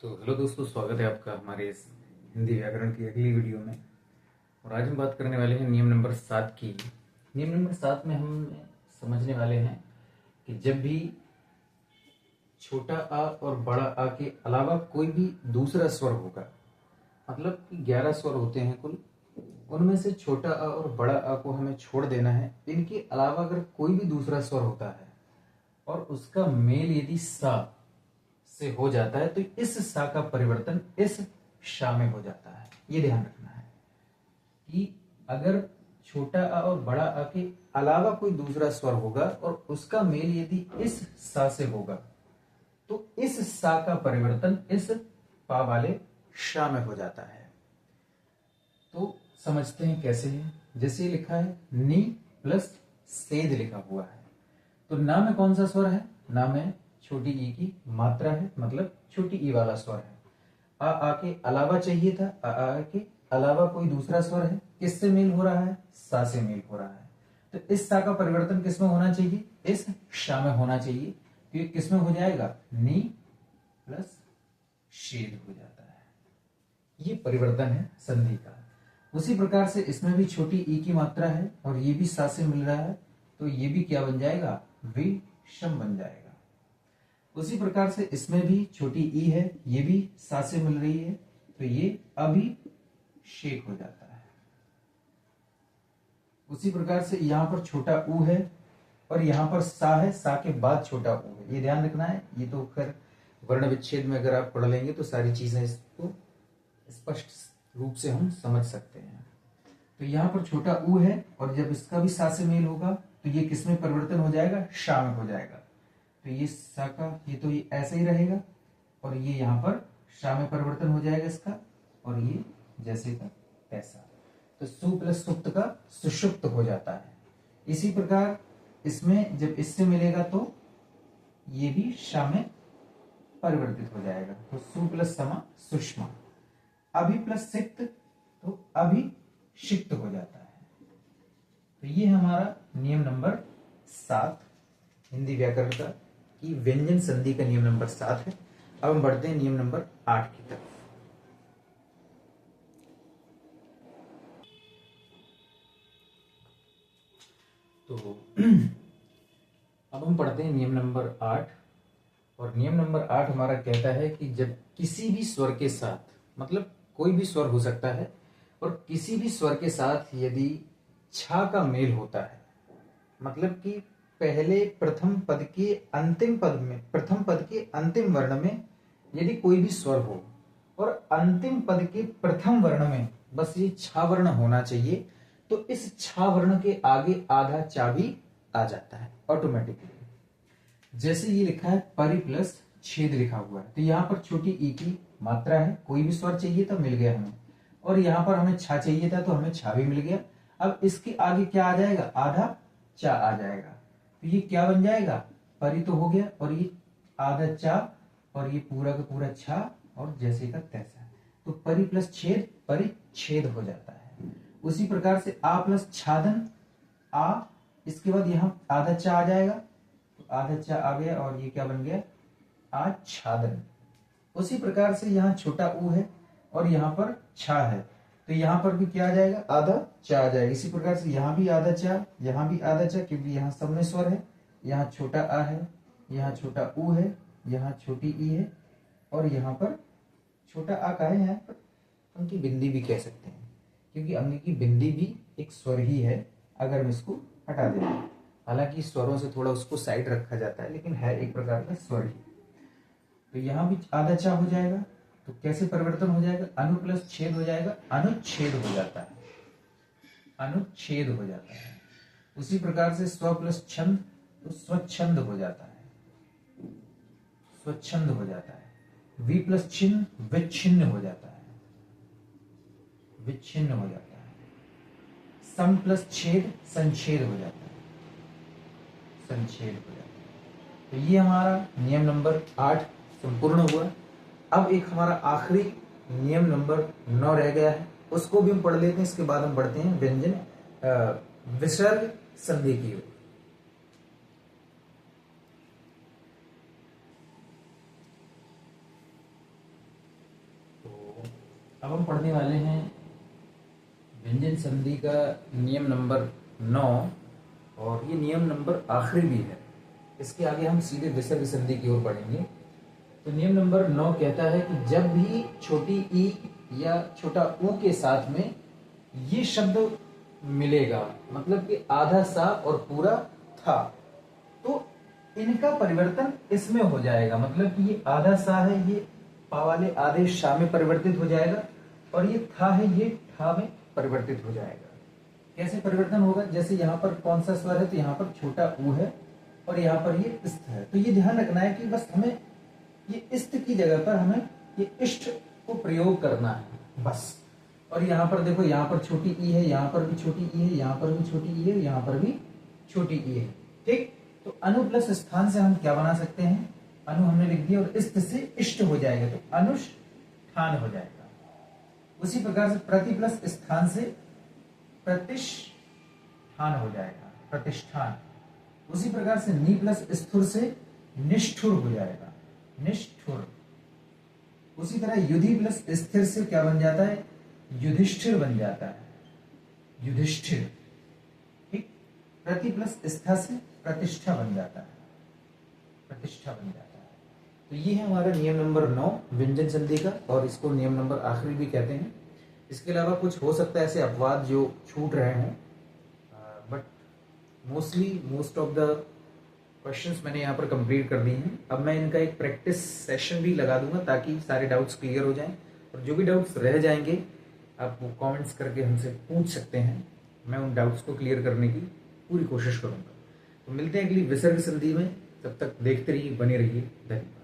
तो हेलो दोस्तों, स्वागत है आपका हमारे इस हिंदी व्याकरण की अगली वीडियो में। और आज हम बात करने वाले हैं नियम नंबर 7 की। नियम नंबर 7 में हम समझने वाले हैं कि जब भी छोटा आ और बड़ा आ के अलावा कोई भी दूसरा स्वर होगा, मतलब कि 11 स्वर होते हैं कुल, उनमें से छोटा आ और बड़ा आ को हमें छोड़ देना है। इनके अलावा अगर कोई भी दूसरा स्वर होता है और उसका मेल यदि सा से हो जाता है तो इस सा का परिवर्तन इस शा में हो जाता है। ये ध्यान रखना है कि अगर छोटा आ और बड़ा आ के अलावा कोई दूसरा स्वर होगा और उसका मेल यदि इस सा से होगा तो इस सा का परिवर्तन इस पा वाले शा में हो जाता है। तो समझते हैं कैसे है। जैसे लिखा है नी प्लस सेद लिखा हुआ है, तो ना में कौन सा स्वर है? ना में छोटी ई की मात्रा है, मतलब छोटी ई वाला स्वर है। आ के अलावा चाहिए था, आ के अलावा कोई दूसरा स्वर है, किससे मेल हो रहा है? सा से मेल हो रहा है। तो इस सा का परिवर्तन किस में होना चाहिए? इस शा में होना चाहिए। तो ये किस में हो जाएगा? नी प्लस शेद हो जाता है। ये परिवर्तन है संधि का। उसी प्रकार से इसमें भी छोटी ई की मात्रा है और ये भी सा से मिल रहा है, तो ये भी क्या बन जाएगा? विषम बन जाएगा। उसी प्रकार से इसमें भी छोटी ई है, ये भी सा से मिल रही है, तो ये अभिषेक हो जाता है। उसी प्रकार से यहां पर छोटा ऊ है और यहां पर सा है, सा के बाद छोटा ऊ है। ये ध्यान रखना है। ये तो खैर वर्ण विच्छेद में अगर आप पढ़ लेंगे तो सारी चीजें इसको स्पष्ट रूप से हम समझ सकते हैं। तो यहां पर छोटा ऊ है और जब इसका भी सा से मेल होगा तो ये किस में परिवर्तन हो जाएगा? शा में हो जाएगा। तो ये सा का ये ऐसा ही रहेगा और ये यहां पर शा में परिवर्तन हो जाएगा इसका, और ये जैसे का तैसा। तो सु प्लस सुप्त का सुषुप्त हो जाता है। इसी प्रकार इसमें जब इससे मिलेगा तो ये भी शा में परिवर्तित हो जाएगा। तो सु प्लस समा सुषमा। अभि प्लस सिक्त तो अभिषिक्त हो जाता है। तो ये हमारा नियम नंबर 7 हिंदी व्याकरण का कि व्यंजन संधि का नियम नंबर 7 है। अब हम बढ़ते हैं नियम नंबर 8 की तरफ। तो अब हम पढ़ते हैं नियम नंबर 8। और नियम नंबर 8 हमारा कहता है कि जब किसी भी स्वर के साथ, मतलब कोई भी स्वर हो सकता है, और किसी भी स्वर के साथ यदि छा का मेल होता है, मतलब कि पहले प्रथम पद के अंतिम पद में, प्रथम पद के अंतिम वर्ण में यदि कोई भी स्वर हो और अंतिम पद के प्रथम वर्ण में बस ये छा वर्ण होना चाहिए, तो इस छा वर्ण के आगे आधा चा भी आ जाता है ऑटोमेटिकली। जैसे ये लिखा है परि प्लस छेद लिखा हुआ है, तो यहां पर छोटी ई की मात्रा है, कोई भी स्वर चाहिए था मिल गया हमें, और यहां पर हमें छा चाहिए था तो हमें छा भी मिल गया। अब इसके आगे क्या आ जाएगा? आधा चा आ जाएगा। तो ये क्या बन जाएगा? परि तो हो गया और ये आधा चा और ये पूरा का पूरा छा और जैसे का तैसा। तो परि प्लस छेद परिच्छेद हो जाता है। उसी प्रकार से आ प्लस छादन आ, इसके बाद यहां आधा चा आ जाएगा, तो आधा चा आ गया और ये क्या बन गया? आच्छादन। उसी प्रकार से यहाँ छोटा ऊ है और यहाँ पर छा है, तो यहाँ पर भी क्या आ जाएगा? आधा चा आ जाएगा। इसी प्रकार से यहाँ भी आधा चा, यहाँ भी आधा चा, क्योंकि यहाँ सब में स्वर है। यहाँ छोटा आ है, यहाँ छोटा ऊ है, यहाँ छोटी ई है, और यहाँ पर छोटा आ का है, यहाँ पर अंकी बिंदी भी कह सकते हैं, क्योंकि अंकी बिंदी भी एक स्वर ही है अगर हम इसको हटा दें। हालांकि स्वरों से थोड़ा उसको साइड रखा जाता है, लेकिन है एक प्रकार का स्वर ही। तो यहां भी आधा चा हो जाएगा, तो कैसे परिवर्तन हो जाएगा? अनु प्लस छेद हो जाएगा, अनुच्छेद हो जाता है, अनुच्छेद हो जाता है। उसी प्रकार से स्व प्लस छंद तो स्वच्छंद हो जाता है, स्वच्छंद हो जाता है। वी प्लस छिन्न विच्छिन्न हो जाता है, विच्छिन्न हो जाता है। सम प्लस छेद संछेद हो जाता है, संछेद हो जाता है। तो ये हमारा नियम नंबर 8 संपूर्ण हुआ। अब एक हमारा आखिरी नियम नंबर 9 रह गया है, उसको भी हम पढ़ लेते हैं। इसके बाद हम पढ़ते हैं व्यंजन विसर्ग संधि की ओर। अब हम पढ़ने वाले हैं व्यंजन संधि का नियम नंबर 9 और ये नियम नंबर आखिरी भी है। इसके आगे हम सीधे विसर्ग संधि की ओर बढ़ेंगे। तो नियम नंबर 9 कहता है कि जब भी छोटी ई या छोटा ऊ के साथ में ये शब्द मिलेगा, मतलब कि आधा सा और पूरा था, तो इनका परिवर्तन इसमें हो जाएगा। मतलब कि ये आधा सा है, ये पा वाले आधे शा में परिवर्तित हो जाएगा और ये था है, ये ठा में परिवर्तित हो जाएगा। कैसे परिवर्तन होगा? जैसे यहाँ पर कौन सा स्वर है, तो यहाँ पर छोटा ऊ है और यहाँ पर ये इस्त है। तो ये ध्यान रखना है कि बस हमें ये इस्त की जगह पर हमें ये इष्ट को प्रयोग करना है बस। और यहाँ पर देखो, यहाँ पर छोटी ई है, यहाँ पर भी छोटी ई है, यहाँ पर भी छोटी ई है, यहाँ पर भी छोटी ई है। ठीक, तो अनु प्लस स्थान से हम क्या बना सकते हैं? अनु हमने लिख दिया और इस्त से इष्ट हो जाएगा, तो अनुष्ठान हो जाएगा। उसी प्रकार से प्रति प्लस स्थान से प्रतिष्ठान हो जाएगा, प्रतिष्ठान। उसी प्रकार से नी प्लस स्थुर से निष्ठुर हो जाएगा, निष्ठुर। उसी तरह युधि प्लस स्थिर से क्या बन जाता है? युधिष्ठिर बन जाता है, युधिष्ठिर। ठीक, प्रति प्लस स्था से प्रतिष्ठा बन जाता है, प्रतिष्ठा बन जाता है। तो ये है हमारा नियम नंबर 9 व्यंजन संधि का, और इसको नियम नंबर आखिरी भी कहते हैं। इसके अलावा कुछ हो सकता है ऐसे अपवाद जो छूट रहे हों, but most of the questions मैंने यहाँ पर कंप्लीट कर दिए हैं। अब मैं इनका एक प्रैक्टिस सेशन भी लगा दूंगा ताकि सारे डाउट्स क्लियर हो जाएं, और जो भी डाउट्स रह जाएंगे आप वो कमेंट्स करके हमसे पूछ सकते हैं। मैं उन डाउट्स को क्लियर करने की पूरी कोशिश करूंगा। तो मिलते हैं अगली विसर्ग संधि में, तब तक देखते रहिए, बने रहिए। धन्यवाद।